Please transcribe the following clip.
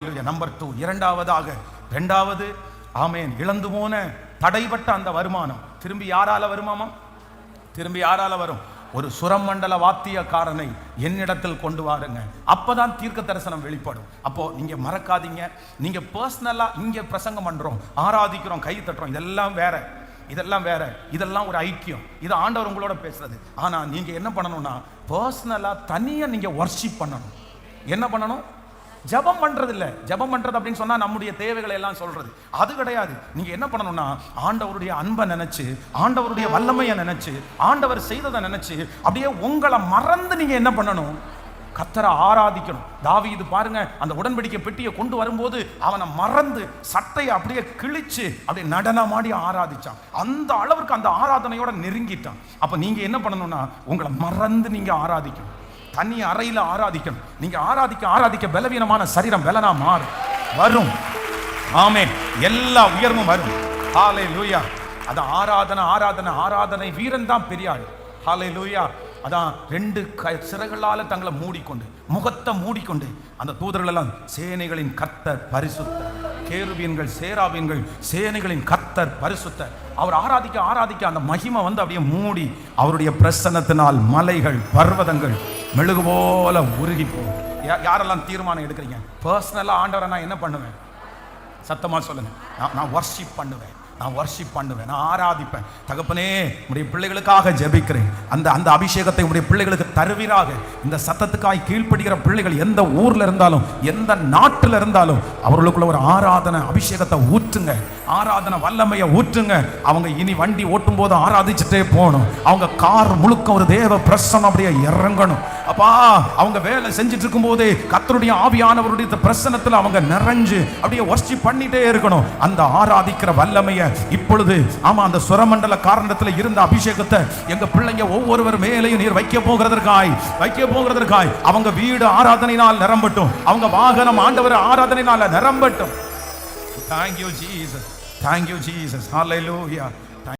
Number 2. இரண்டாவது ஆமேன், இழந்து போன தடைப்பட்ட அந்த வருமானம் திரும்பி யாரால வருமாமா? திரும்பி யாரால வரும்? ஒரு சுரமண்டல வாத்தியக்காரனை என்னிடத்தில் கொண்டு வாருங்க, அப்பதான் தீர்க்க தரிசனம் வெளிப்படும். அப்போ நீங்க மறக்காதீங்க, நீங்க பர்சனலா இங்க பிரசங்கம் பண்றோம், ஆராதிக்கிறோம், கை தட்டுறோம், இதெல்லாம் வேற, இதெல்லாம் ஒரு ஐக்கியம். இது ஆண்டவர் உங்களோட பேசுறது. ஆனா நீங்க என்ன பண்ணணும்னா பர்சனலா தனியா நீங்க வர்ஷிப் பண்ணணும். என்ன பண்ணணும்? ஜபம் பண்றது இல்ல. ஜபம் பண்றது அப்படின்னு சொன்னா நம்முடைய தேவைகளை எல்லாம் சொல்றது அது கிடையாது. நீங்க என்ன பண்ணணும்னா ஆண்டவருடைய அன்பை நினைச்சு, ஆண்டவருடைய வல்லமையை நினைச்சு, ஆண்டவர் செய்ததை நினைச்சு அப்படியே உங்களை மறந்து நீங்க என்ன பண்ணணும்? கர்த்தரை ஆராதிக்கணும். தாவீது பாருங்க, அந்த உடன்படிக்கை பெட்டியை கொண்டு வரும்போது அவனை மறந்து சட்டையை அப்படியே கிழிச்சு அப்படியே நடனமாடி ஆராதிச்சான். அந்த அளவுக்கு அந்த ஆராதனையோட நெருங்கிட்டான். அப்ப நீங்க என்ன பண்ணணும்னா உங்களை மறந்து நீங்க ஆராதிக்கணும். தனி அறையில் ஆராதிக்கணும். நீங்க ஆராதிக்க பலவீனமான சரீரம் பலனா மாறும், வரும். ஆமென். எல்லா உயர்வும் வரும். ஹல்லேலூயா. அதான் ஆராதனை வீரன் தான் பெரிய ஆள். ஹல்லேலூயா. அதான் 2 சிறகுகளால தங்களை மூடிக்கொண்டு, முகத்தை மூடிக்கொண்டு அந்த தூதர்கள் எல்லாம் சேனைகளின் கர்த்தர் பரிசுத்தர், கேருபீன்கள் சேராபீன்கள் சேனைகளின் கர்த்தர் பரிசுத்தர். அவர் ஆராதிக்க அந்த மகிமை வந்து அப்படியே மூடி, அவருடைய பிரசன்னத்தினால் மலைகள் பர்வதங்கள் மெழுகு போல உருகி போகும். யாரெல்லாம் தீர்மானம் எடுக்கிறீங்க? பர்சனலா ஆண்டவரை நான் என்ன பண்ணுவேன்? சத்தமா சொல்லுங்க. நான் வர்ஷிப் பண்ணுவேன், நான் ஆராதிப்பேன். தகப்பனே, உடைய பிள்ளைகளுக்காக ஜெபிக்கிறேன். அந்த அபிஷேகத்தை உடைய பிள்ளைகளுக்கு தருவீராக. இந்த சத்தத்துக்காய் கீழ்ப்படுகிற பிள்ளைகள் எந்த ஊர்ல இருந்தாலும், எந்த நாட்டில் இருந்தாலும் அவர்களுக்குள்ள ஒரு ஆராதனை அபிஷேகத்தை ஊற்றுங்க, ஆராதனை வல்லமையை ஊற்றுங்க. அவங்க இனி வண்டி ஓட்டும் போது ஆராதிச்சுட்டே போகணும். அவங்க கார் முழுக்க ஒரு தேவ பிரசன்னம் அப்படியே இறங்கணும். அப்பா, அவங்க வேலை செஞ்சுட்டு இருக்கும் போதே கர்த்தருடைய ஆவியானவருடைய பிரசன்னத்தில் அவங்க நிறைஞ்சு அப்படியே வர்ஷிப் பண்ணிட்டே இருக்கணும். அந்த ஆராதிக்கிற வல்லமையை இப்பொழுது அந்த சுரமண்டல காரணத்தில் இருந்த அபிஷேகத்தை எங்க பிள்ளைங்க ஒவ்வொருவர் மேலையும் நீர் வைக்க போகிறதற்காய் அவங்க வீடு ஆராதனையினால் நிரம்பட்டும், அவங்க வாகனம் ஆண்டவர் ஆராதனையினால் நிரம்பட்டும். Thank you Jesus. Hallelujah.